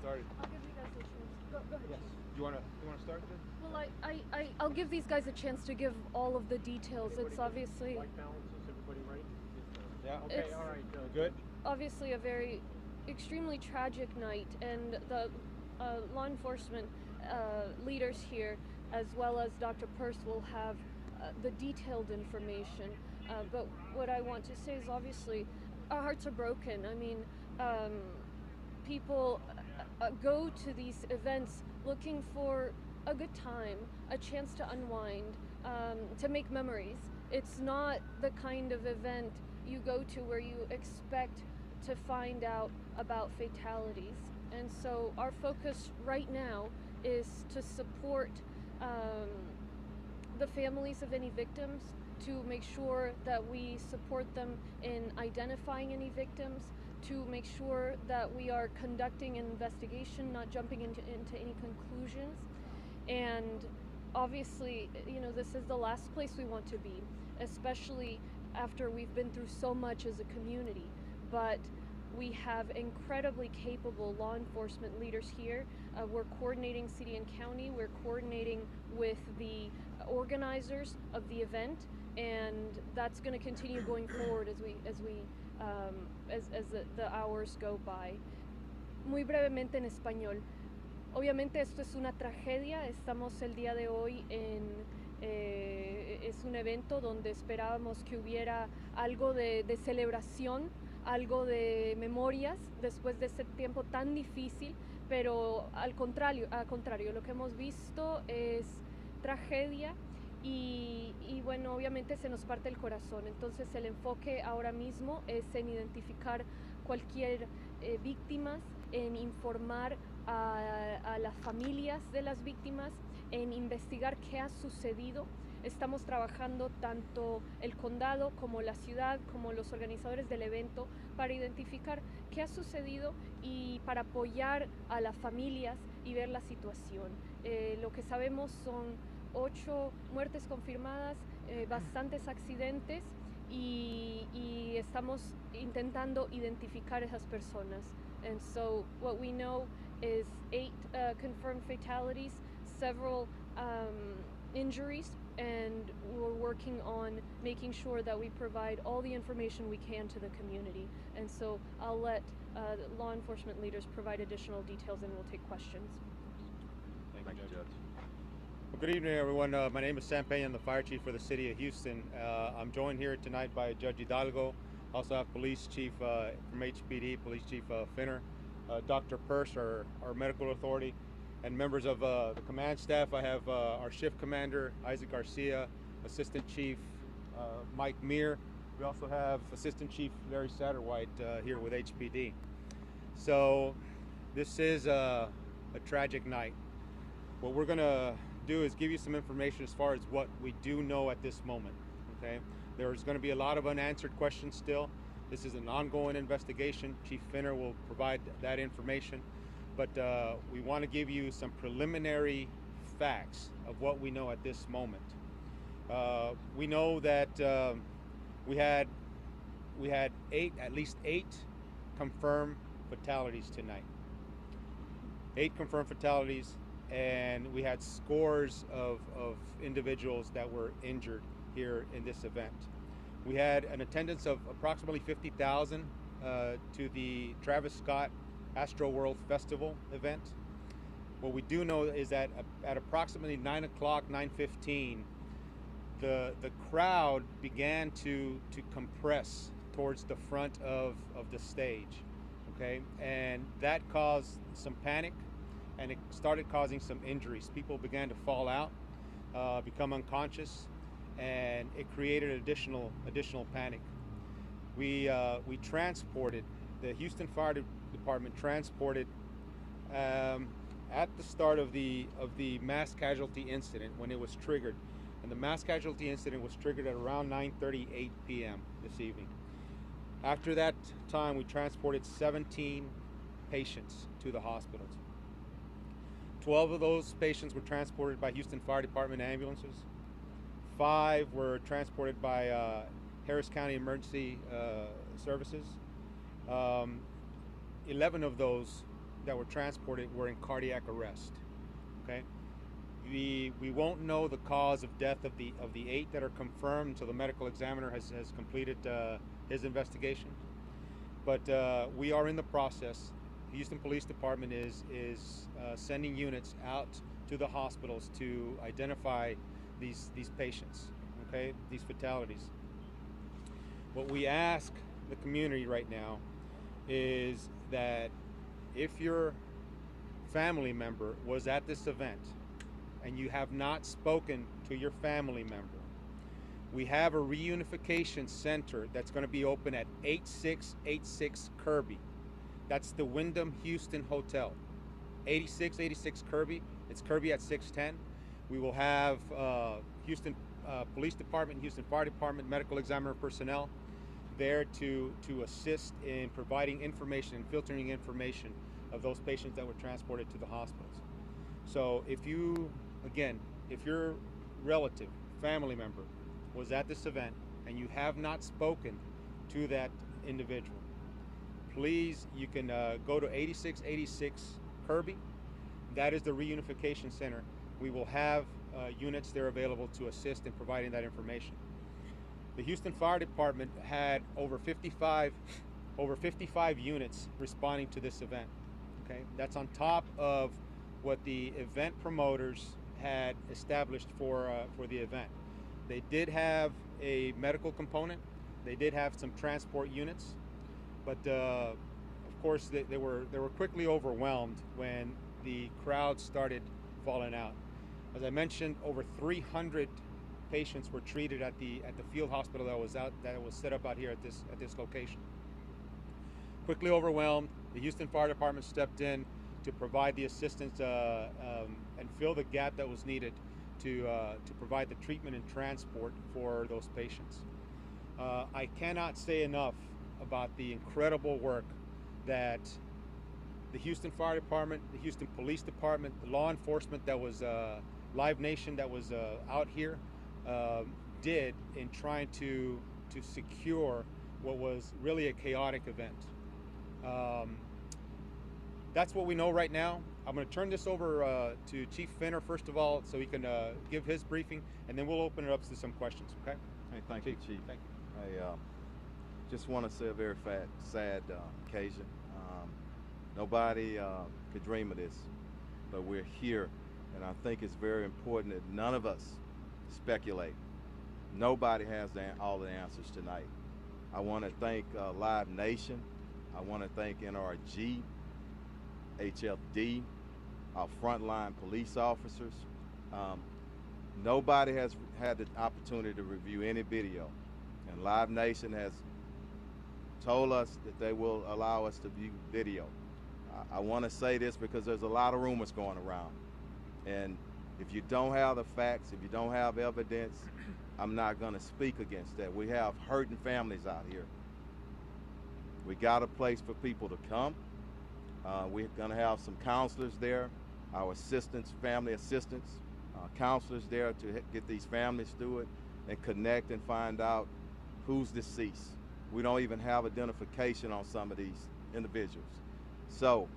started. I'll give you guys a chance. Go ahead. Yes. Chief. You wanna start then? Well, I'll give these guys a chance to give all of the details. It's obviously White balances, everybody right? Yeah. Okay, It's- all right. Good. obviously a very extremely tragic night, and the law enforcement leaders here, as well as Dr. Purse, will have the detailed information. But what I want to say is obviously our hearts are broken. I mean, people go to these events looking for a good time, a chance to unwind, to make memories. It's not the kind of event you go to where you expect to find out about fatalities. And so our focus right now is to support the families of any victims, to make sure that we support them in identifying any victims, to make sure that we are conducting an investigation, not jumping into any conclusions. And obviously, this is the last place we want to be, especially after we've been through so much as a community. But we have incredibly capable law enforcement leaders here. We're coordinating city and county. We're coordinating with the organizers of the event, and that's going to continue going forward as the hours go by. Muy brevemente en español. Obviamente esto es una tragedia. Estamos el día de hoy es un evento donde esperábamos que hubiera algo de celebración, algo de memorias después de este tiempo tan difícil, pero al contrario, lo que hemos visto es tragedia y bueno, obviamente se nos parte el corazón. Entonces el enfoque ahora mismo es en identificar cualquier víctimas, en informar a las familias de las víctimas, en investigar qué ha sucedido. Estamos trabajando tanto el condado como la ciudad, como los organizadores del evento, para identificar qué ha sucedido y para apoyar a las familias y ver la situación. Lo que sabemos son 8 muertes confirmadas, bastantes accidentes y estamos intentando identificar a esas personas. And so what we know is 8 confirmed fatalities, several injuries, and we're working on making sure that we provide all the information we can to the community. And so I'll let law enforcement leaders provide additional details, and we'll take questions. Thank you, Judge. Well, good evening, everyone. My name is Sam Peña. I'm the fire chief for the city of Houston. I'm joined here tonight by Judge Hidalgo. Also have Police Chief from HPD, Police Chief Finner, Dr. Purse, our medical authority, and members of the command staff. I have our shift commander, Isaac Garcia, Assistant Chief Mike Meir. We also have Assistant Chief Larry Satterwhite here with HPD. So this is a tragic night. What we're gonna do is give you some information as far as what we do know at this moment, okay? There's gonna be a lot of unanswered questions still. This is an ongoing investigation. Chief Finner will provide that information, but we wanna give you some preliminary facts of what we know at this moment. We know that we had at least eight confirmed fatalities tonight. 8 confirmed fatalities, and we had scores of individuals that were injured here in this event. We had an attendance of approximately 50,000 to the Travis Scott Astroworld Festival event. What we do know is that at approximately 9 o'clock, 9:15, the crowd began to compress towards the front of the stage, okay? And that caused some panic, and it started causing some injuries. People began to fall out, become unconscious, and it created additional panic. We transported, the Houston Fire Department transported at the start of the mass casualty incident when it was triggered. And the mass casualty incident was triggered at around 9:38 p.m. this evening. After that time, we transported 17 patients to the hospitals. 12 of those patients were transported by Houston Fire Department ambulances. 5 were transported by Harris County Emergency Services. 11 of those that were transported were in cardiac arrest. Okay, we won't know the cause of death of the 8 that are confirmed until the medical examiner has completed his investigation. But we are in the process. Houston Police Department is sending units out to the hospitals to identify these patients, okay, these fatalities. What we ask the community right now is that if your family member was at this event and you have not spoken to your family member, we have a reunification center that's going to be open at 8686 Kirby. That's the Wyndham Houston Hotel. 8686 Kirby. It's Kirby at 610. We will have Houston Police Department, Houston Fire Department, medical examiner personnel there to assist in providing information and filtering information of those patients that were transported to the hospitals. So if your relative, family member was at this event and you have not spoken to that individual, please, you can go to 8686 Kirby. That is the reunification center. We will have units there available to assist in providing that information. The Houston Fire Department had over 55 units responding to this event. Okay, that's on top of what the event promoters had established for the event. They did have a medical component. They did have some transport units, but of course they were quickly overwhelmed when the crowd started falling out. As I mentioned, over 300 patients were treated at the field hospital that was set up out here at this location. Quickly overwhelmed, the Houston Fire Department stepped in to provide the assistance and fill the gap that was needed to provide the treatment and transport for those patients. I cannot say enough about the incredible work that the Houston Fire Department, the Houston Police Department, the law enforcement that was Live Nation that was out here did in trying to secure what was really a chaotic event. That's what we know right now. I'm going to turn this over to Chief Finner first of all, so he can give his briefing, and then we'll open it up to some questions. Okay? Hey, thank you, Chief. Thank you. I just want to say a very sad occasion. Nobody could dream of this, but we're here, and I think it's very important that none of us speculate. Nobody has all the answers tonight. I want to thank Live Nation. I want to thank NRG, HFD, our frontline police officers. Nobody has had the opportunity to review any video, and Live Nation has told us that they will allow us to view video. I want to say this because there's a lot of rumors going around, and if you don't have the facts, if you don't have evidence, I'm not going to speak against that. We have hurting families out here. We got a place for people to come. We're going to have some counselors there, our assistants, family assistants, counselors there to get these families through it and connect and find out who's deceased. We don't even have identification on some of these individuals. So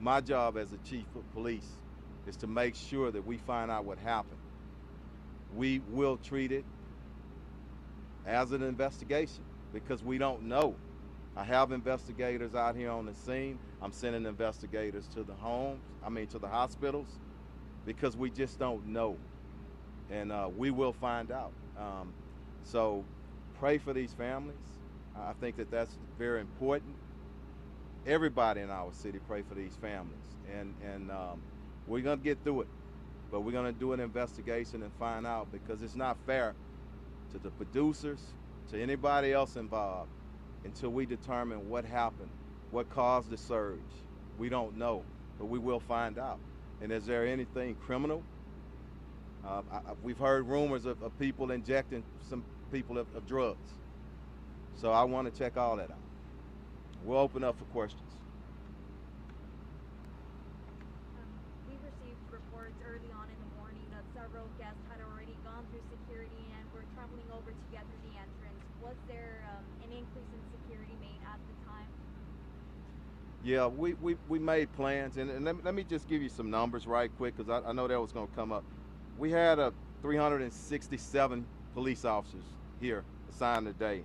my job as the chief of police is to make sure that we find out what happened. We will treat it as an investigation because we don't know. I have investigators out here on the scene. I'm sending investigators to the homes, to the hospitals, because we just don't know. And we will find out. So pray for these families. I think that that's very important. Everybody in our city pray for these families. And we're gonna get through it, but we're gonna do an investigation and find out, because it's not fair to the producers, to anybody else involved, until we determine what happened, what caused the surge. We don't know, but we will find out. And is there anything criminal? We've heard rumors of people injecting some people of drugs. So I want to check all that out. We'll open up for questions. We received reports early on in the morning that several guests had already gone through security and were traveling over to get through the entrance. Was there an increase in security made at the time? Yeah, we made plans, and let me just give you some numbers right quick, because I know that was going to come up. We had 367 police officers here assigned today,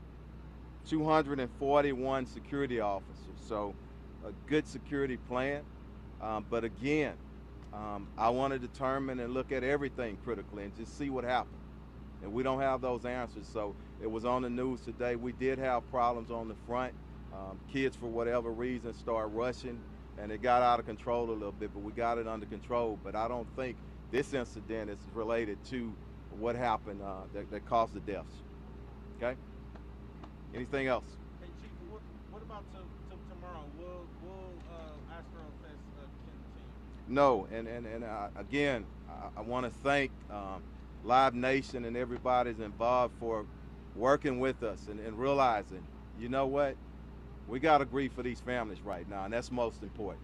241 security officers, so a good security plan. But again, I want to determine and look at everything critically and just see what happened. And we don't have those answers, so it was on the news today. We did have problems on the front. Kids, for whatever reason, started rushing, and it got out of control a little bit, but we got it under control. But I don't think this incident is related to what happened that caused the deaths. Okay? Anything else? Hey, Chief, what about tomorrow? Will Astroworld Fest continue? No, and again, I want to thank Live Nation and everybody's involved for working with us and realizing, you know what? We got to grieve for these families right now, and that's most important.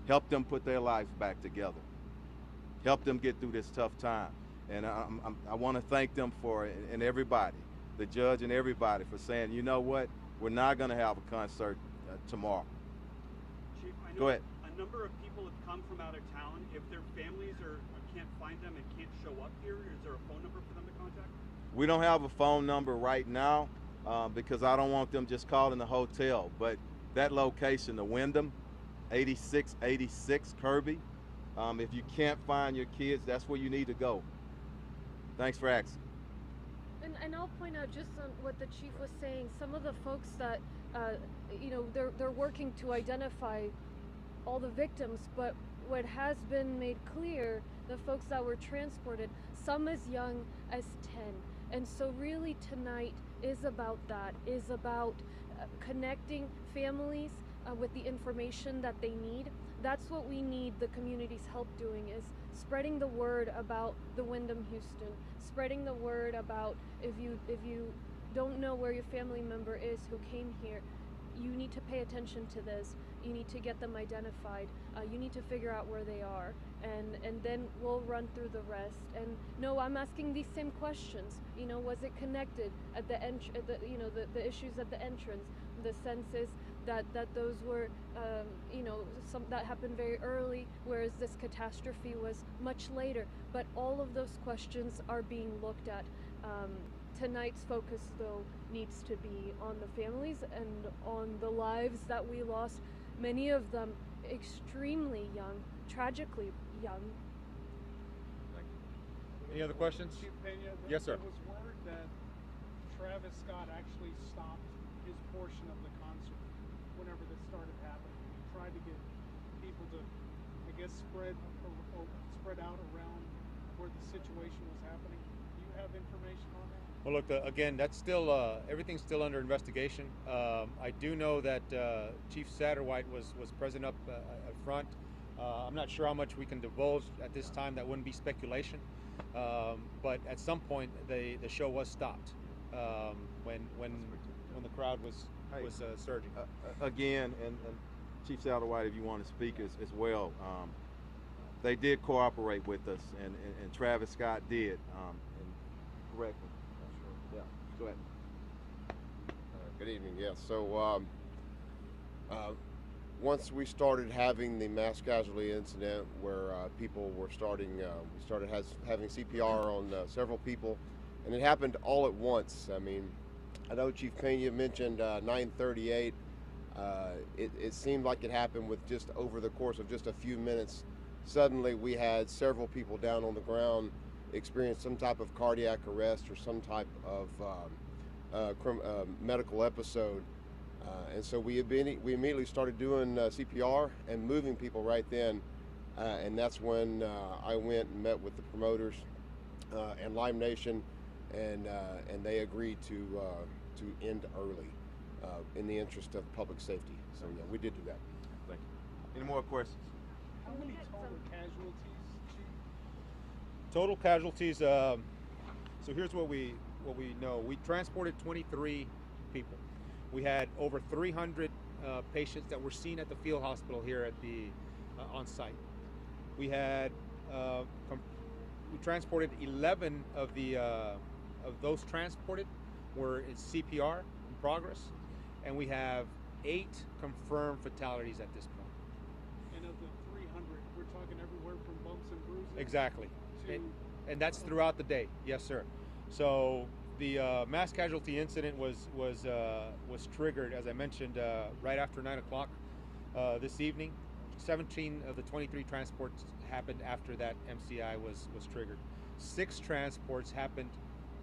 Help them put their lives back together. Help them get through this tough time. And I want to thank them for, and everybody, the judge and everybody, for saying, you know what? We're not going to have a concert tomorrow. Chief, I know Go ahead. a number of people have come from out of town. If their families can't find them and can't show up here, is there a phone number for them to contact? We don't have a phone number right now because I don't want them just calling the hotel. But that location, the Wyndham, 8686 Kirby, if you can't find your kids, that's where you need to go. Thanks for asking. And I'll point out just on what the chief was saying. Some of the folks that, you know, they're working to identify all the victims, but what has been made clear, the folks that were transported, some as young as 10. And so really tonight is about that, is about connecting families with the information that they need. That's what we need the community's help doing, is spreading the word about the Wyndham Houston, spreading the word about if you don't know where your family member is who came here, you need to pay attention to this. You need to get them identified. You need to figure out where they are, and then we'll run through the rest. And no, I'm asking these same questions. You know, was it connected at the the issues at the entrance? The senses that those were, you know, some that happened very early, whereas this catastrophe was much later. But all of those questions are being looked at. Tonight's focus, though, needs to be on the families and on the lives that we lost, many of them extremely young, tragically young. Any other questions? Chief Pena, Yes, sir. There was word that Travis Scott actually stopped his portion of the concert whenever this started happening. He tried to get people to, I guess, spread out around where the situation was happening. Do you have information on that? Well, look, again, that's still, everything's still under investigation. I do know that Chief Satterwhite was present up front. I'm not sure how much we can divulge at this time. That wouldn't be speculation. But at some point, the show was stopped when the crowd was surging. Again, and Chief Satterwhite, if you want to speak as well, they did cooperate with us, and Travis Scott did. And correctly. Yeah, go ahead. Good evening. Yes. So once we started having the mass casualty incident, where people were starting, we started having CPR on several people, and it happened all at once. I mean, I know Chief Pena mentioned 9:38. It seemed like it happened with just over the course of just a few minutes. Suddenly, we had several people down on the ground experience some type of cardiac arrest or some type of medical episode, and so we immediately started doing CPR and moving people right then, and that's when I went and met with the promoters and Live Nation, and they agreed to end early in the interest of public safety. So yeah, we did do that. Thank you. Any more questions? How many total casualties, Chief? Total casualties. So here's what we know. We transported 23 people. We had over 300 patients that were seen at the field hospital here at the on site. We had we transported 11 of those transported were in CPR in progress, and we have 8 confirmed fatalities at this point. And of the 300, we're talking everywhere from bumps and bruises. Exactly. To, And that's throughout the day. Yes, sir. So the mass casualty incident was triggered, as I mentioned, right after 9 o'clock this evening. 17 of the 23 transports happened after that MCI was triggered. 6 transports happened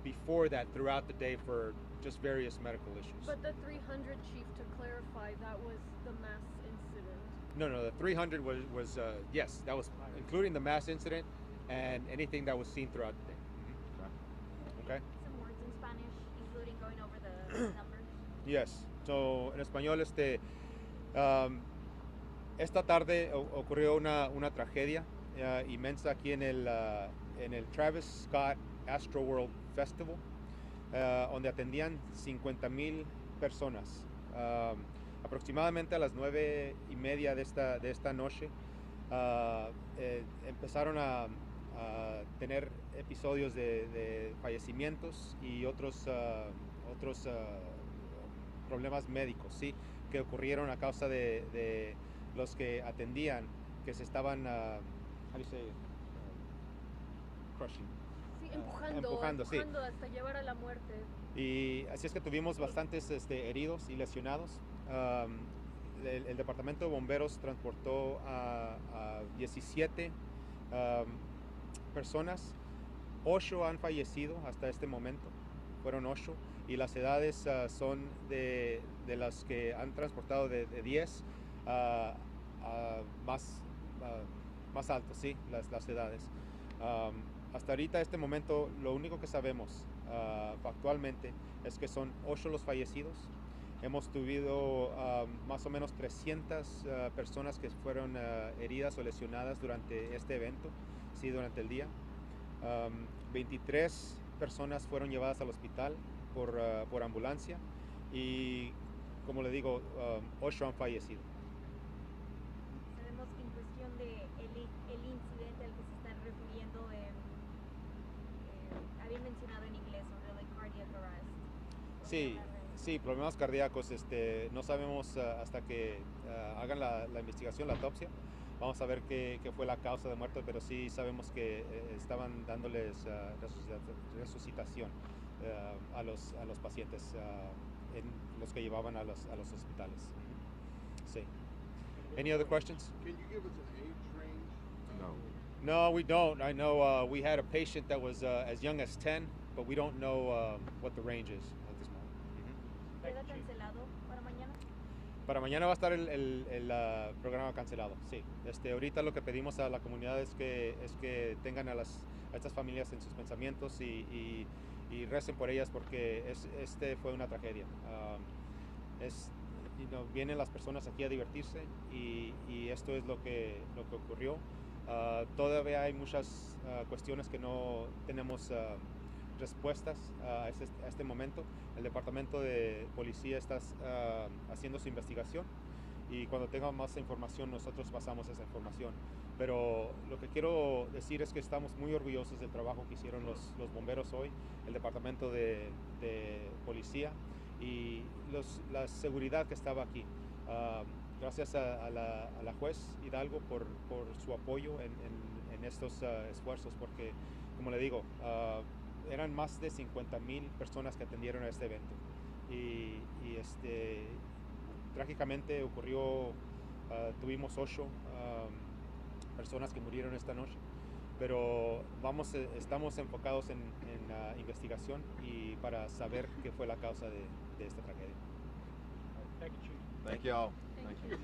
before that throughout the day for just various medical issues. But the 300, Chief, to clarify, that was the mass incident. No, the 300 was yes, that was including the mass incident and anything that was seen throughout the day. Okay. Some words in Spanish, including going over the numbers. Yes. So en español esta tarde ocurrió una tragedia inmensa aquí en el Travis Scott Astroworld Festival, donde atendían 50,000 personas. Aproximadamente a las 9:30 de esta noche empezaron a tener episodios de fallecimientos y otros problemas médicos, ¿sí? Que ocurrieron a causa de los que atendían, que se estaban how do you say it? Crushing. Sí, empujando sí. hasta llevar a la muerte. Y así es que tuvimos bastantes heridos y lesionados. El departamento de bomberos transportó a 17 personas. 8 han fallecido hasta este momento. Fueron 8. Y las edades son de las que han transportado de 10 a más altos, sí, las edades. Hasta ahorita, este momento, lo único que sabemos factualmente es que son 8 los fallecidos. Hemos tenido más o menos 300 personas que fueron heridas o lesionadas durante este evento, sí, durante el día. 23 personas fueron llevadas al hospital por ambulancia y, como le digo, 8 han fallecido. Sabemos que en cuestión de el incidente al que se están refiriendo, habían mencionado en inglés sobre el cardiac arrest. Sí, problemas cardíacos. No sabemos hasta que hagan la investigación, la autopsia. Vamos a ver qué fue la causa de muerte, pero sí sabemos que estaban dándoles resucitación a los pacientes, en los que llevaban a los hospitales. Sí. Any other questions? Can you give us an age range? No. No, we don't. I know we had a patient that was as young as 10, but we don't know what the range is at this moment. ¿Queda cancelado para mañana? Para mañana va a estar el programa cancelado, sí. Ahorita lo que pedimos a la comunidad es que tengan a estas familias en sus pensamientos y recen por ellas, porque fue una tragedia. Vienen las personas aquí a divertirse y esto es lo que ocurrió. Todavía hay muchas cuestiones que no tenemos respuestas a este momento. El departamento de policía está haciendo su investigación y cuando tenga más información nosotros pasamos esa información. Pero lo que quiero decir es que estamos muy orgullosos del trabajo que hicieron los bomberos hoy, el departamento de policía y la seguridad que estaba aquí. Gracias a la juez Hidalgo por su apoyo en estos esfuerzos, porque, como le digo, eran más de 50,000 personas que atendieron a este evento y trágicamente ocurrió, tuvimos 8 personas que murieron esta noche, pero estamos enfocados en la investigación y para saber qué fue la causa de esta tragedia. Thank you all. Thank you.